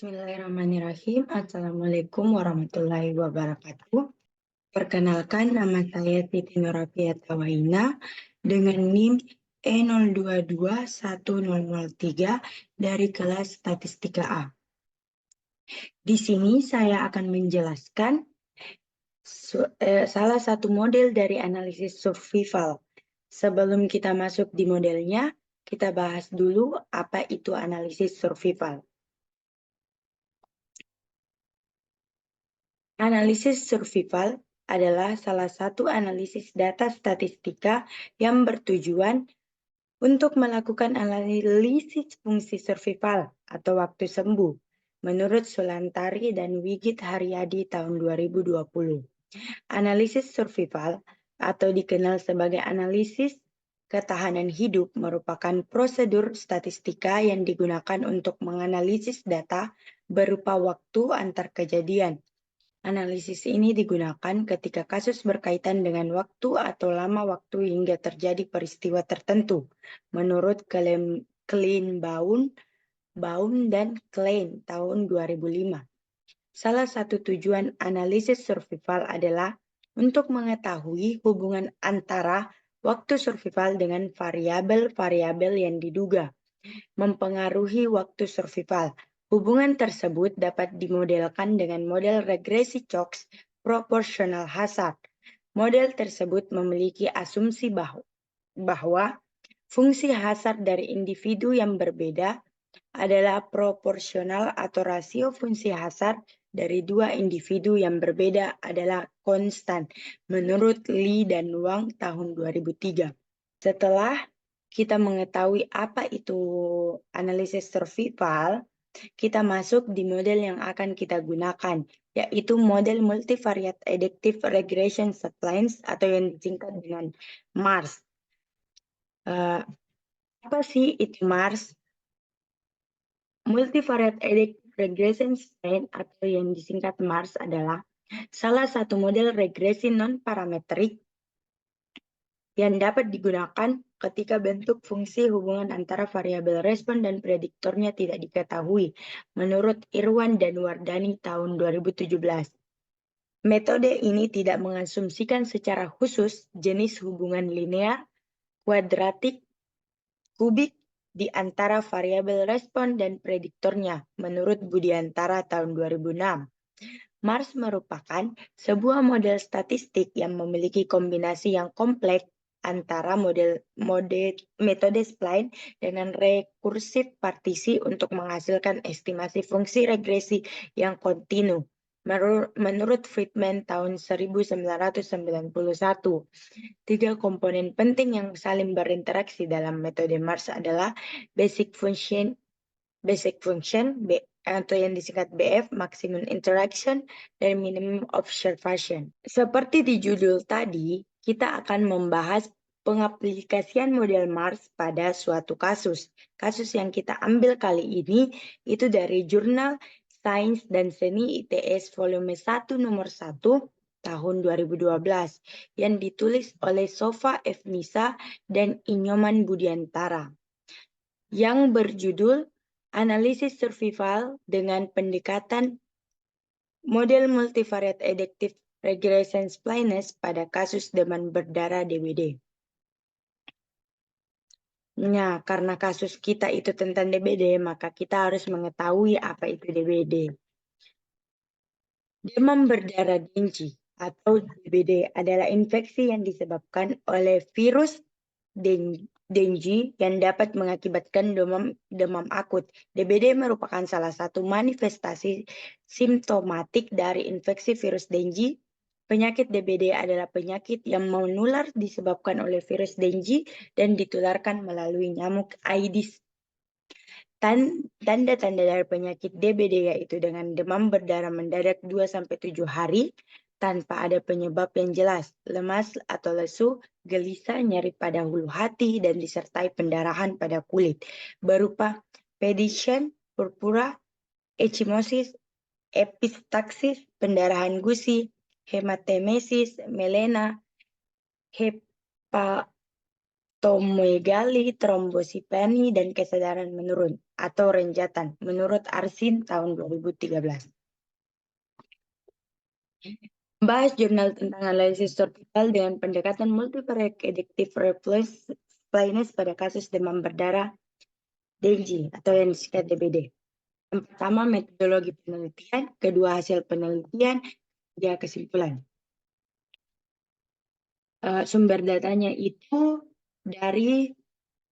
Bismillahirrahmanirrahim. Assalamualaikum warahmatullahi wabarakatuh. Perkenalkan, nama saya Siti Nurafia Tawaina dengan NIM E022103 dari kelas Statistika A. Di sini saya akan menjelaskan salah satu model dari analisis survival. Sebelum kita masuk di modelnya, kita bahas dulu apa itu analisis survival. Analisis survival adalah salah satu analisis data statistika yang bertujuan untuk melakukan analisis fungsi survival atau waktu sembuh menurut Sulantari dan Wigit Haryadi tahun 2020. Analisis survival atau dikenal sebagai analisis ketahanan hidup merupakan prosedur statistika yang digunakan untuk menganalisis data berupa waktu antar kejadian. Analisis ini digunakan ketika kasus berkaitan dengan waktu atau lama waktu hingga terjadi peristiwa tertentu, menurut Kleinbaum dan Klein tahun 2005. Salah satu tujuan analisis survival adalah untuk mengetahui hubungan antara waktu survival dengan variabel-variabel yang diduga mempengaruhi waktu survival. Hubungan tersebut dapat dimodelkan dengan model regresi Cox proportional hazard. Model tersebut memiliki asumsi bahwa fungsi hazard dari individu yang berbeda adalah proporsional atau rasio fungsi hazard dari dua individu yang berbeda adalah konstan menurut Lee dan Wang tahun 2003. Setelah kita mengetahui apa itu analisis survival, kita masuk di model yang akan kita gunakan, yaitu model multivariate adaptive regression splines atau yang disingkat dengan MARS. Apa sih itu MARS? Multivariate adaptive regression spline atau yang disingkat MARS adalah salah satu model regresi non-parametrik yang dapat digunakan ketika bentuk fungsi hubungan antara variabel respon dan prediktornya tidak diketahui, menurut Irwan dan Wardani tahun 2017. Metode ini tidak mengasumsikan secara khusus jenis hubungan linear, kuadratik, kubik di antara variabel respon dan prediktornya, menurut Budiantara tahun 2006. MARS merupakan sebuah model statistik yang memiliki kombinasi yang kompleks antara metode spline dengan rekursif partisi untuk menghasilkan estimasi fungsi regresi yang kontinu. Menurut Friedman tahun 1991, tiga komponen penting yang saling berinteraksi dalam metode MARS adalah basic function atau yang disingkat BF, maximum interaction, dan minimum observation. Seperti di judul tadi, kita akan membahas pengaplikasian model MARS pada suatu kasus. Kasus yang kita ambil kali ini itu dari jurnal Sains dan Seni ITS volume 1 nomor 1 tahun 2012 yang ditulis oleh Sofa F. Nisa dan Inyoman Budiantara yang berjudul Analisis Survival dengan pendekatan model multivariate adaptive regression splines pada kasus demam berdarah DBD. Nah, karena kasus kita itu tentang DBD, maka kita harus mengetahui apa itu DBD. Demam berdarah Dengue atau DBD adalah infeksi yang disebabkan oleh virus Dengue yang dapat mengakibatkan demam akut. DBD merupakan salah satu manifestasi simptomatik dari infeksi virus Dengue. Penyakit DBD adalah penyakit yang menular disebabkan oleh virus Dengue dan ditularkan melalui nyamuk Aedes. Tanda-tanda dari penyakit DBD yaitu dengan demam berdarah mendadak 2-7 hari tanpa ada penyebab yang jelas, lemas atau lesu, gelisah, nyeri pada hulu hati, dan disertai pendarahan pada kulit, berupa pedicin, purpura, ekimosis, epistaxis, pendarahan gusi, hematemesis, melena, hepatomegali, trombositopenia, dan kesadaran menurun. atau renjatan menurut Arsin tahun 2013. Membahas jurnal tentang analisis survival dengan pendekatan multi-predictive replacement pada kasus demam berdarah dengue atau yang disingkat DBD. Yang pertama, metodologi penelitian, kedua, hasil penelitian, ketiga, kesimpulan. Sumber datanya itu dari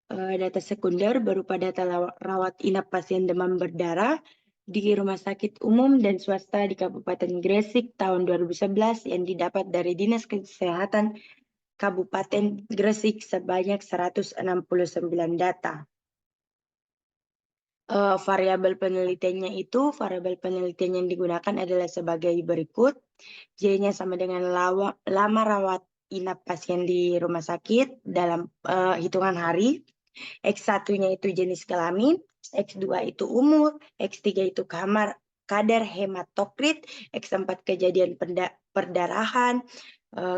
data sekunder berupa data rawat inap pasien demam berdarah di Rumah Sakit Umum dan Swasta di Kabupaten Gresik tahun 2011 yang didapat dari Dinas Kesehatan Kabupaten Gresik sebanyak 169 data. Variabel penelitiannya variabel penelitian yang digunakan adalah sebagai berikut. J-nya sama dengan lama rawat inap pasien di rumah sakit dalam hitungan hari. X1-nya itu jenis kelamin, X2 itu umur, X3 itu kadar hematokrit, X4 kejadian perdarahan,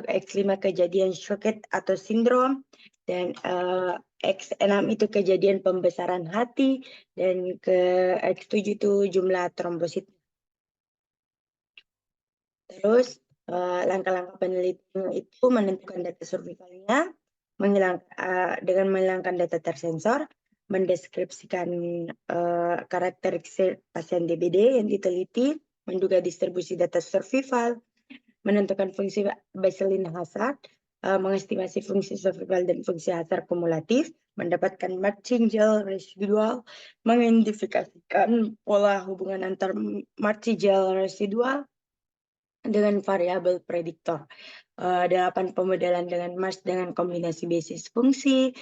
X5 kejadian Choquet atau sindrom, dan X6 itu kejadian pembesaran hati, dan ke X7 itu jumlah trombosit. Terus langkah-langkah penelitian itu menentukan data survivalnya, dengan menghilangkan data tersensor, mendeskripsikan karakteristik pasien DBD yang diteliti, menduga distribusi data survival, menentukan fungsi Baseline hazard, mengestimasi fungsi survival dan fungsi hazard kumulatif, mendapatkan martingale residual, mengidentifikasikan pola hubungan antar martingale residual dengan variabel prediktor. 8 pemodelan dengan Mars dengan kombinasi basis fungsi,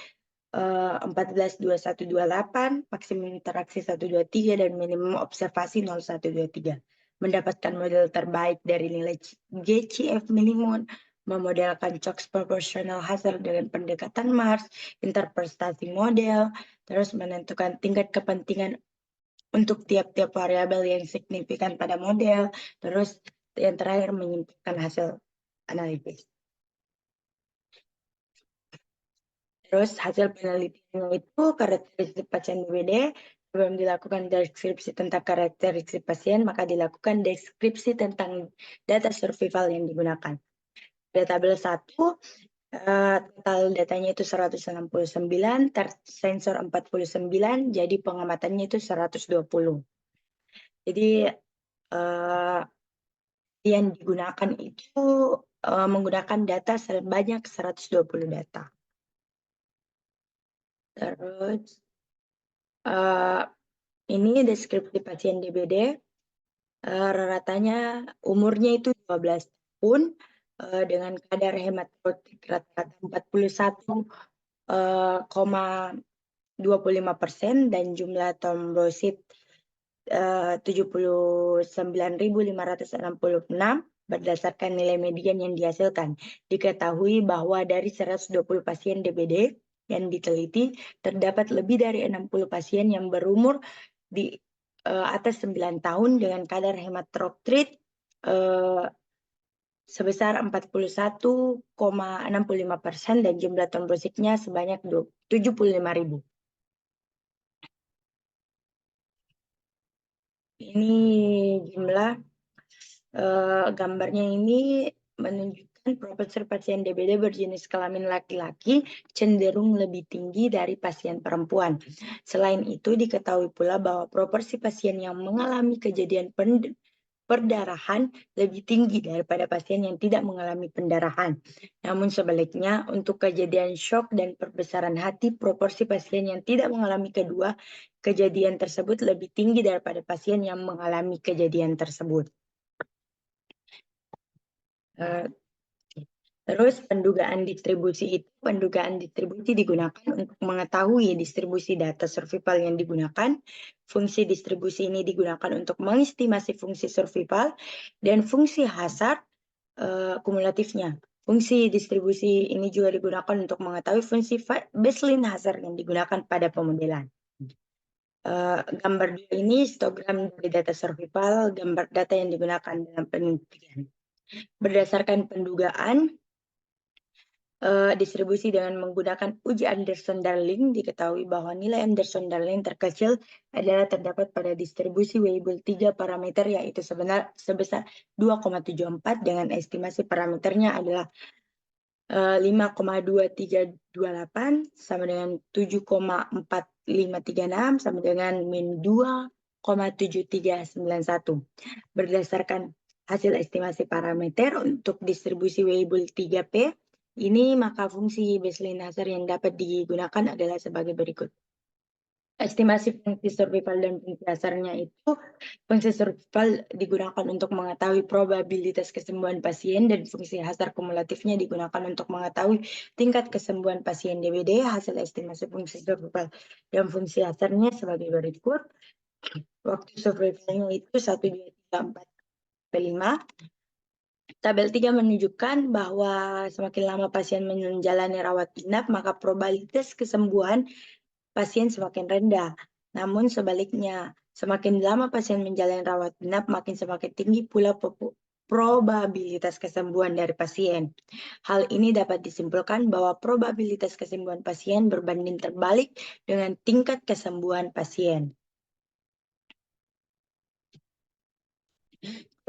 142128, maksimum interaksi 123 dan minimum observasi 0123. Mendapatkan model terbaik dari nilai GCF minimum, memodelkan Cox proportional hazard dengan pendekatan Mars, interpretasi model, terus menentukan tingkat kepentingan untuk tiap-tiap variabel yang signifikan pada model, terus yang terakhir menyimpulkan hasil analisis. Terus hasil penelitian itu karakteristik pasien DBD. Sebelum dilakukan deskripsi tentang karakteristik pasien, maka dilakukan deskripsi tentang data survival yang digunakan. Pada tabel 1, total datanya itu 169, tersensor 49, jadi pengamatannya itu 120. Jadi yang digunakan itu menggunakan data sebanyak 120 data. Terus ini deskripsi pasien DBD. Ratanya umurnya itu 12 tahun dengan kadar hematokrit rata-rata 41,25% dan jumlah trombosit 79.566 berdasarkan nilai median yang dihasilkan. Diketahui bahwa dari 120 pasien DBD yang diteliti, terdapat lebih dari 60 pasien yang berumur di atas 9 tahun dengan kadar hematokrit sebesar 41,65% dan jumlah trombositnya sebanyak 75.000. Ini jumlah gambarnya ini menunjukkan proporsi pasien DBD berjenis kelamin laki-laki cenderung lebih tinggi dari pasien perempuan. Selain itu, diketahui pula bahwa proporsi pasien yang mengalami kejadian perdarahan lebih tinggi daripada pasien yang tidak mengalami pendarahan. Namun sebaliknya, untuk kejadian shock dan perbesaran hati, proporsi pasien yang tidak mengalami kedua kejadian tersebut lebih tinggi daripada pasien yang mengalami kejadian tersebut. Terus pendugaan distribusi digunakan untuk mengetahui distribusi data survival yang digunakan. Fungsi distribusi ini digunakan untuk mengestimasi fungsi survival dan fungsi hazard kumulatifnya. Fungsi distribusi ini juga digunakan untuk mengetahui fungsi baseline hazard yang digunakan pada pemodelan. Gambar 2 ini histogram dari data survival, gambar data yang digunakan dalam penelitian. Berdasarkan pendugaan, distribusi dengan menggunakan uji Anderson-Darling, diketahui bahwa nilai Anderson-Darling terkecil adalah terdapat pada distribusi Weibull 3 parameter, yaitu sebesar 2,74 dengan estimasi parameternya adalah 5,2328 sama dengan 7,4536 sama dengan min 2,7391. Berdasarkan hasil estimasi parameter untuk distribusi Weibull 3P, ini maka fungsi Bessel-Nasr yang dapat digunakan adalah sebagai berikut. Estimasi fungsi survival dan fungsi dasarnya itu, fungsi survival digunakan untuk mengetahui probabilitas kesembuhan pasien dan fungsi Hazard kumulatifnya digunakan untuk mengetahui tingkat kesembuhan pasien DBD. Hasil estimasi fungsi survival dan fungsi Hazardnya sebagai berikut. Waktu survivalnya itu 1, 2, 3, 4, 5. Tabel 3 menunjukkan bahwa semakin lama pasien menjalani rawat inap, maka probabilitas kesembuhan pasien semakin rendah. Namun sebaliknya, semakin lama pasien menjalani rawat inap, semakin tinggi pula probabilitas kesembuhan dari pasien. Hal ini dapat disimpulkan bahwa probabilitas kesembuhan pasien berbanding terbalik dengan tingkat kesembuhan pasien.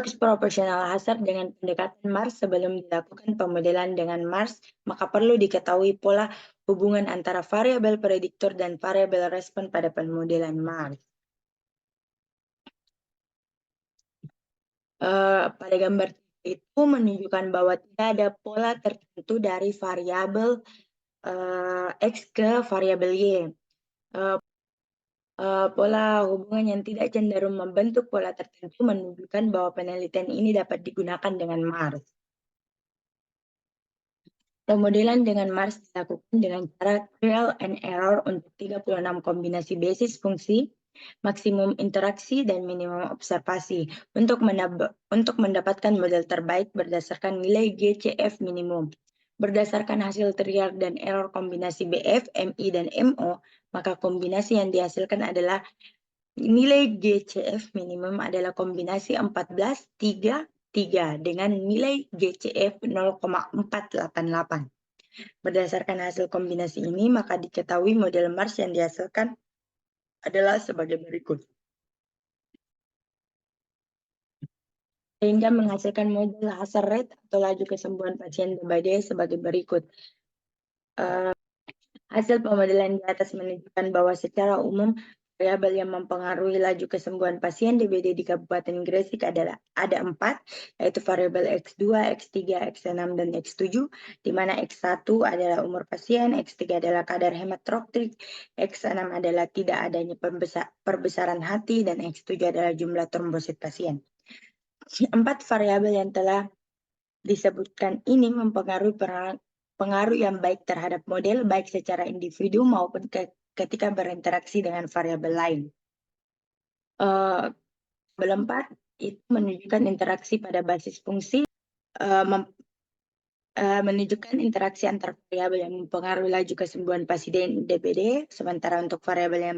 Proporsional Hazard dengan pendekatan Mars. Sebelum dilakukan pemodelan dengan Mars, maka perlu diketahui pola hubungan antara variabel prediktor dan variabel respon pada pemodelan Mars. Pada gambar itu menunjukkan bahwa tidak ada pola tertentu dari variabel X ke variabel Y. Pola hubungan yang tidak cenderung membentuk pola tertentu menunjukkan bahwa penelitian ini dapat digunakan dengan Mars. Pemodelan dengan Mars dilakukan dengan cara trial and error untuk 36 kombinasi basis fungsi, maksimum interaksi, dan minimum observasi untuk mendapatkan model terbaik berdasarkan nilai GCF minimum. Berdasarkan hasil trial dan error kombinasi BF, MI, dan MO, maka kombinasi yang dihasilkan adalah nilai GCF minimum adalah kombinasi 14, 3, 3 dengan nilai GCF 0,488. Berdasarkan hasil kombinasi ini, maka diketahui model Mars yang dihasilkan adalah sebagai berikut. Sehingga menghasilkan model hazard rate atau laju kesembuhan pasien DBD sebagai berikut. Hasil pemodelan di atas menunjukkan bahwa secara umum variabel yang mempengaruhi laju kesembuhan pasien DBD di Kabupaten Gresik adalah ada 4, yaitu variabel X2, X3, X6, dan X7, di mana X1 adalah umur pasien, X3 adalah kadar hematokrit, X6 adalah tidak adanya perbesaran hati, dan X7 adalah jumlah trombosit pasien. 4 variabel yang telah disebutkan ini mempengaruhi pengaruh yang baik terhadap model, baik secara individu maupun ketika berinteraksi dengan variabel lain. Tabel 4 itu menunjukkan interaksi pada basis fungsi, menunjukkan interaksi antar variabel yang mempengaruhi laju kesembuhan pasien DBD, sementara untuk variabel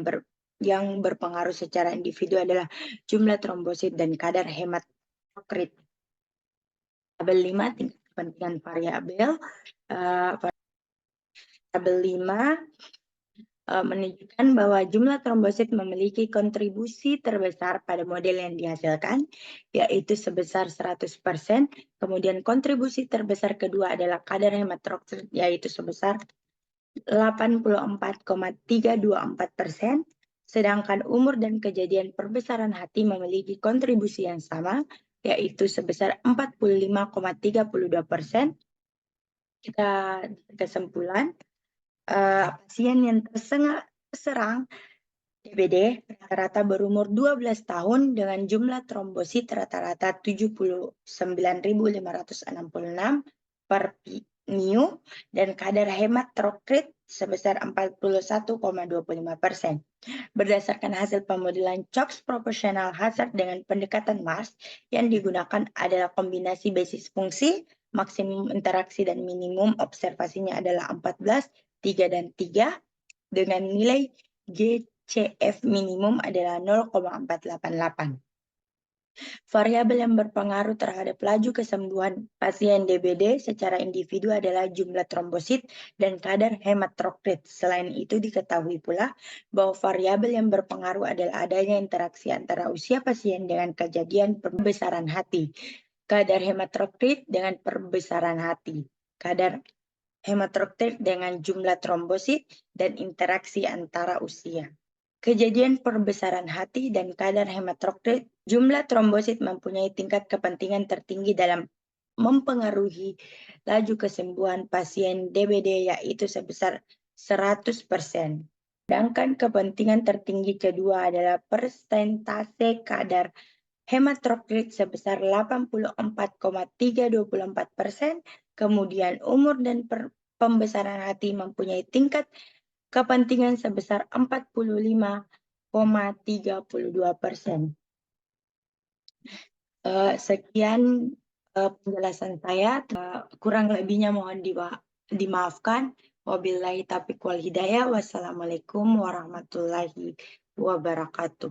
yang berpengaruh secara individu adalah jumlah trombosit dan kadar hematokrit. Tabel 5 tingkat kepentingan variabel. Tabel 5 menunjukkan bahwa jumlah trombosit memiliki kontribusi terbesar pada model yang dihasilkan, yaitu sebesar 100%. Kemudian kontribusi terbesar kedua adalah kadar hematokrit, yaitu sebesar 84,324%. Sedangkan umur dan kejadian perbesaran hati memiliki kontribusi yang sama, yaitu sebesar 45,32%. Kita kesimpulan, pasien yang terserang DBD rata-rata berumur 12 tahun dengan jumlah trombosit rata-rata 79.566 per mil dan kadar hematokrit sebesar 41,25%. Berdasarkan hasil pemodelan CHOPS proportional hazard dengan pendekatan Mars, yang digunakan adalah kombinasi basis fungsi, maksimum interaksi dan minimum observasinya adalah 14, 3, dan 3, dengan nilai GCF minimum adalah 0,488. Variabel yang berpengaruh terhadap laju kesembuhan pasien DBD secara individu adalah jumlah trombosit dan kadar hematokrit. Selain itu, diketahui pula bahwa variabel yang berpengaruh adalah adanya interaksi antara usia pasien dengan kejadian perbesaran hati, kadar hematokrit dengan perbesaran hati, kadar hematokrit dengan jumlah trombosit, dan interaksi antara usia. Kejadian perbesaran hati dan kadar hematokrit, jumlah trombosit mempunyai tingkat kepentingan tertinggi dalam mempengaruhi laju kesembuhan pasien DBD, yaitu sebesar 100%. Sedangkan kepentingan tertinggi kedua adalah persentase kadar hematokrit sebesar 84,324%, kemudian umur dan pembesaran hati mempunyai tingkat kepentingan sebesar 45,32%. Sekian penjelasan saya, kurang lebihnya mohon dimaafkan. Wabillahi taufiq wal hidayah. Wassalamualaikum warahmatullahi wabarakatuh.